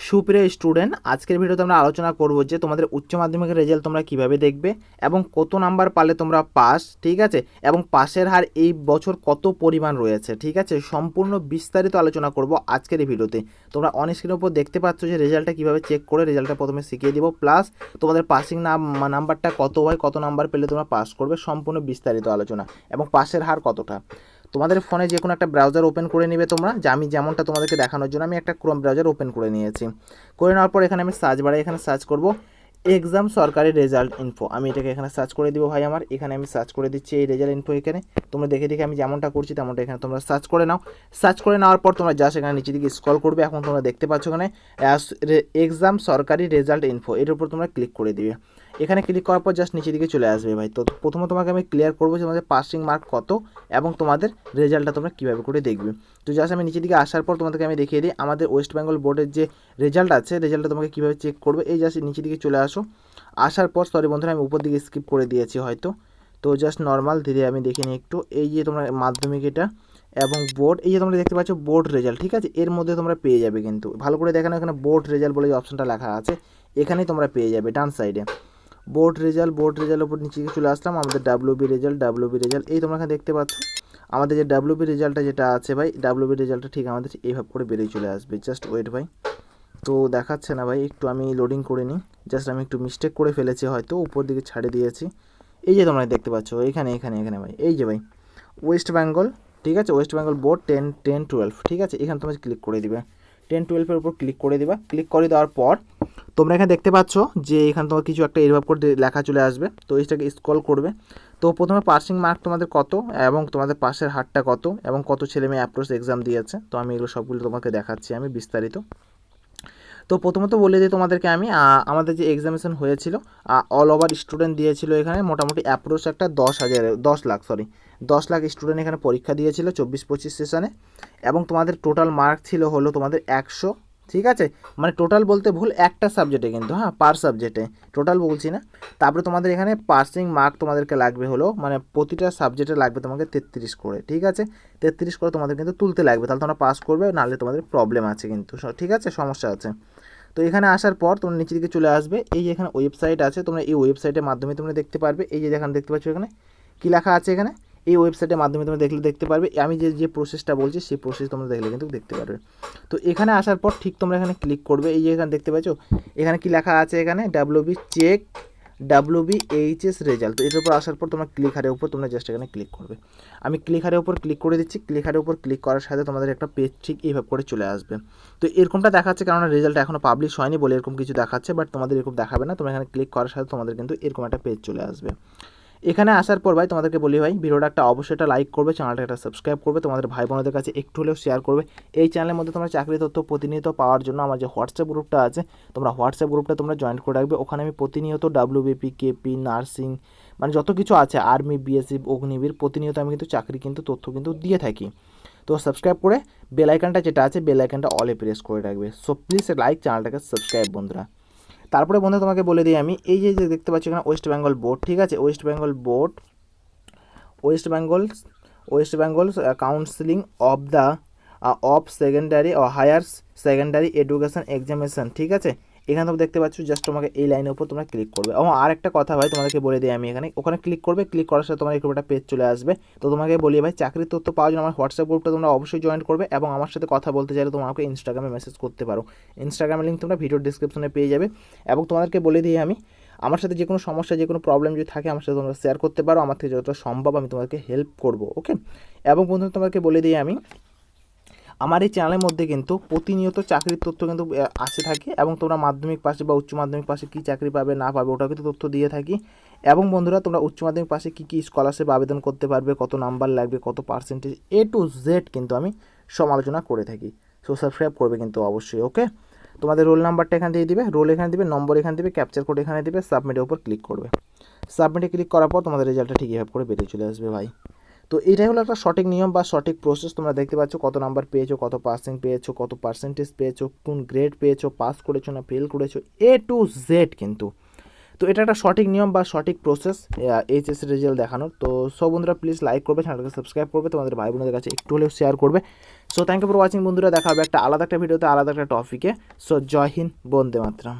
সুপ্রিয় স্টুডেন্ট, আজকের ভিডিওতে আমরা আলোচনা করব যে তোমাদের উচ্চ মাধ্যমিকের রেজাল্ট তোমরা কিভাবে দেখবে এবং কত নাম্বার পারলে তোমরা পাস, ঠিক আছে, এবং পাসের হার এই বছর কত পরিমাণ রয়েছে, ঠিক আছে। সম্পূর্ণ বিস্তারিত আলোচনা করব আজকের এই ভিডিওতে। তোমরা অন স্ক্রিনের উপর দেখতে পাচ্ছ যে রেজাল্টটা কিভাবে চেক করে, রেজাল্টটা প্রথমে শিখিয়ে দিব, প্লাস তোমাদের পাসিং নাম্বারটা কত হয়, কত নাম্বার পেলে তোমরা পাস করবে, সম্পূর্ণ বিস্তারিত আলোচনা এবং পাসের হার কতটা। তোমাদের ফোনে যে কোনো একটা ব্রাউজার ওপেন করে নেবে তোমরা, যে আমি যেমনটা তোমাদেরকে দেখানোর জন্য আমি একটা ক্রোম ব্রাউজার ওপেন করে নিয়েছি। করে নেওয়ার পর এখানে আমি সার্চ বারে এখানে সার্চ করব এক্সাম সরকারি রেজাল্ট ইনফো। আমি এটাকে এখানে সার্চ করে দিব ভাই আমার। এখানে আমি সার্চ করে দিচ্ছি এই রেজাল্ট ইনফো। এখানে তোমরা দেখে দেখে আমি যেমনটা করছি তেমনটা এখানে তোমরা সার্চ করে নাও। সার্চ করে নেওয়ার পর তোমরা জাস্ট এখানে নিচে দিকে স্ক্রল করবে। এখন তোমরা দেখতে পাচ্ছ এখানে এক্সাম সরকারি রেজাল্ট ইনফো, এর উপর তোমরা ক্লিক করে দিবে। এখানে ক্লিক করার পর জাস্ট নিচে দিকে চলে আসবে ভাই। তো প্রথমে তোমাকে আমি ক্লিয়ার করবো যে তোমাদের পাসিং মার্ক কত এবং তোমাদের রেজাল্টটা তোমরা কীভাবে করে দেখবে। তো জাস্ট আমি নিচে দিকে আসার পর তোমাদেরকে আমি দেখিয়ে দিই আমাদের ওয়েস্ট বেঙ্গল বোর্ডের যে রেজাল্ট আছে, রেজাল্টটা তোমাকে কীভাবে চেক করবে। এই জাস্ট নিচে দিকে চলে আসো। আসার পর সরি বন্ধুরা, আমি উপর দিকে স্কিপ করে দিয়েছি হয়তো। তো জাস্ট নর্মাল ধীরে আমি দেখিনি একটু। এই যে তোমরা মাধ্যমিক এটা এবং বোর্ড, এই যে তোমরা দেখতে পাচ্ছ বোর্ড রেজাল্ট, ঠিক আছে, এর মধ্যে তোমরা পেয়ে যাবে। কিন্তু ভালো করে দেখানো, এখানে বোর্ড রেজাল্ট বলে যে অপশনটা লেখা আছে এখানেই তোমরা পেয়ে যাবে ডান সাইডে বোর্ড রেজাল্ট উপর নিচে চলে আসলাম। আমাদের ডাব্লিউবি রেজাল্ট এই তোমরা এখানে দেখতে পাচ্ছ আমাদের যে ডাব্লিউবি রেজাল্টটা যেটা আছে ভাই, ডাব্লিউবি রেজাল্টটা ঠিক আমাদের এইভাবে করে বেরিয়ে চলে আসবে। জাস্ট ওয়েট ভাই, তো দেখাচ্ছে না ভাই, একটু আমি লোডিং করে নিই। জাস্ট আমি একটু মিস্টেক করে ফেলেছি হয়তো, উপর দিকে ছাড়ে দিয়েছি। এই যে তোমরা দেখতে পাচ্ছ এখানে ভাই, এই যে ভাই ওয়েস্ট বেঙ্গল, ঠিক আছে, ওয়েস্ট বেঙ্গল বোর্ড 10-12, ঠিক আছে। এখানে তোমরা ক্লিক করে দিবে 10-12-এর উপর ক্লিক করে দিবা। ক্লিক করে দেওয়ার পর তোমরা এখানে দেখতে পাচ্ছ যে এখানে তোমার কিছু একটা এরভাবে করে লেখা চলে আসবে। তো এইটাকে স্ক্রল করবে। তো প্রথমে পাসিং মার্ক তোমাদের কত এবং তোমাদের পাসের হারটা কত এবং কত ছেলে মেয়ে অ্যাপ্রোচ এক্সাম দিয়েছে। তো আমি এগুলো সবগুলো তোমাকে দেখাচ্ছি আমি বিস্তারিত। তো প্রথমত বলে দিই তোমাদেরকে আমি, আমাদের যে এক্সামিনেশন হয়েছিল অল ওভার স্টুডেন্ট দিয়েছিল এখানে মোটামুটি অ্যাপ্রোচ একটা 10 লাখ স্টুডেন্ট এখানে পরীক্ষা দিয়েছিল 24-25 সেশনে। এবং তোমাদের টোটাল মার্ক ছিল হলো তোমাদের 100, ঠিক আছে, মানে টোটাল বলতে ভুল, একটা সাবজেক্টে কিন্তু, হ্যাঁ পার সাবজেক্টে, টোটাল বলছি না। তারপরে তোমাদের এখানে পাসিং মার্ক তোমাদেরকে লাগবে হলো, মানে প্রতিটা সাবজেক্টে লাগবে তোমাকে 33 করে, ঠিক আছে, 33 করে তোমাদের কিন্তু তুলতে লাগবে, তাহলে তোমরা পাস করবে, নাহলে তোমাদের প্রবলেম আছে কিন্তু, ঠিক আছে, সমস্যা আছে। তো এখানে আসার পর তোমরা নিচের দিকে চলে আসবে। এই যে এখানে ওয়েবসাইট আছে, তোমরা এই ওয়েবসাইটের মাধ্যমে তোমরা দেখতে পারবে। এই যে এখানে দেখতে পাচ্ছ এখানে কী লেখা আছে, এখানে এই ওয়েবসাইটের মাধ্যমে তোমরা দেখতে পারবে। আমি যে প্রসেসটা বলছি সেই প্রসেস তোমরা দেখলে কিন্তু দেখতে পারবে। তো এখানে আসার পর ঠিক তোমরা এখানে ক্লিক করবে। এই যে এখানে দেখতে পাচ্ছ এখানে কি লেখা আছে, এখানে ডাব্লিউবি চেক WBHS রেজাল্ট। তো এটার উপর আসার পর তোমরা ক্লিক হারের উপর তোমরা জাস্ট এখানে ক্লিক করবে। আমি ক্লিক হারের উপর ক্লিক করে দিচ্ছি। ক্লিক হারের উপর ক্লিক করার সাথে তোমাদের একটা পেজ ঠিক এইভাবে করে চলে আসবে। তো এরকমটা দেখাচ্ছে কারণ রেজাল্ট এখনও পাবলিশ হয়নি বলে এরকম কিছু দেখাচ্ছে, বাট তোমাদের এরকম দেখাবে না। তোমরা এখানে ক্লিক করার সাথে তোমাদের কিন্তু এরকম একটা পেজ চলে আসবে। এখানে আসার পর ভাই তোমাদেরকে বলি ভাই, ভিডিওটা একটা অবশ্যই একটা লাইক করবে, চ্যানেলটা একটা সাবস্ক্রাইব করবে, তোমাদের ভাই বোনদের কাছে একটু হলেও শেয়ার করবে। এই চ্যানেলের মধ্যে তোমরা চাকরি তথ্য প্রতিনিয়ত পাওয়ার জন্য আমার যে হোয়াটসঅ্যাপ গ্রুপটা আছে, তোমরা হোয়াটসঅ্যাপ গ্রুপটা তোমরা জয়েন করে রাখবে। ওখানে আমি প্রতিনিয়ত WBP, KP, নার্সিং, মানে যত কিছু আছে, আর্মি, BSF, অগ্নিবীর, প্রতিনিয়ত আমি কিন্তু চাকরি কিন্তু তথ্য কিন্তু দিয়ে থাকি। তো সাবস্ক্রাইব করে বেল আইকনটা যেটা আছে বেল আইকনটা অলে প্রেস করে রাখবে। সো প্লিজ লাইক, চ্যানেলটাকে সাবস্ক্রাইব বন্ধুরা। তারপরে বন্ধু তোমাকে বলে দিই আমি, এই যে দেখতে পাচ্ছি এখানে ওয়েস্ট বেঙ্গল বোর্ড, ঠিক আছে, West Bengal board, West Bengal counselling of the of secondary ও হায়ার সেকেন্ডারি এডুকেশন এক্সামিনেশন, ঠিক আছে। এখানে তোমরা দেখতে পাচ্ছ, জাস্ট তোমাকে এই লাইনের উপর তোমরা ক্লিক করবে। এবং আরেকটা কথা ভাই তোমাদেরকে বলে দিই আমি, ওখানে ক্লিক করবে। ক্লিক করার সাথে তোমার এরকম একটা পেজ চলে আসবে। তো তোমাকে বলি ভাই, চাকরির তথ্য পাওয়ার জন্য আমার হোয়াটসঅ্যাপ গ্রুপটা তোমরা অবশ্যই জয়েন করবে এবং আমার সাথে কথা বলতে চাইলে তোমরা আমাকে ইনস্টাগ্রামে মেসেজ করতে পারো। ইনস্টাগ্রামের লিঙ্ক তোমরা ভিডিও ডিসক্রিপশনে পেয়ে যাবে। এবং তোমাদেরকে বলে দিই আমি, আমার সাথে যে কোনো সমস্যা, যে কোনো প্রবলেম যদি থাকে আমার সাথে তোমরা শেয়ার করতে পারো, আমার থেকে যতটা সম্ভব আমি তোমাদেরকে হেল্প করব, ওকে। এবং বন্ধু তোমাদেরকে বলে দিই আমি, আমার এই চ্যানেলের মধ্যে কিন্তু প্রতিনিয়ত চাকরির তথ্য কিন্তু আসে থাকে এবং তোমরা মাধ্যমিক পাশে বা উচ্চ মাধ্যমিক পাশে কী চাকরি পাবে না পাবে ওটাও কিন্তু তথ্য দিয়ে থাকি। এবং বন্ধুরা তোমরা উচ্চ মাধ্যমিক পাশে কী স্কলারশিপ আবেদন করতে পারবে, কত নাম্বার লাগবে, কত পার্সেন্টেজ, A to Z কিন্তু আমি সমালোচনা করে থাকি। সো সাবস্ক্রাইব করবে কিন্তু অবশ্যই, ওকে। তোমাদের রোল নাম্বারটা এখানে দিয়ে দিবে, রোল এখানে দিবে, নম্বর এখানে দিবে, ক্যাপচার কোড এখানে দিবে, সাবমিটের উপর ক্লিক করবে। সাবমিটে ক্লিক করার পর তোমাদের রেজাল্টটা ঠিক এভাবে করে বেরিয়ে চলে আসবে ভাই। তো এটাই হলো একটা সঠিক নিয়ম বা সঠিক প্রসেস। তোমরা দেখতে পাচ্ছ কত নাম্বার পেয়েছো, কত পাসিং পেয়েছো, কত পার্সেন্টেজ পেয়েছো, কোন গ্রেড পেয়েছো, পাস করেছো না ফেল করেছো, A to Z কিন্তু। তো এটা একটা সঠিক নিয়ম বা সঠিক প্রসেস এইচএসসি রেজাল্ট দেখানোর। তো সব বন্ধুরা প্লিজ লাইক করবে, চ্যানেলকে সাবস্ক্রাইব করবে, তোমাদের ভাই বোনদের কাছে একটু হলেও শেয়ার করবে। So thank you for watching বন্ধুরা, দেখা হবে একটা আলাদা একটা ভিডিওতে, আলাদা একটা টপিকে। সো জয় হিন্দ, বন্দে মাতরম।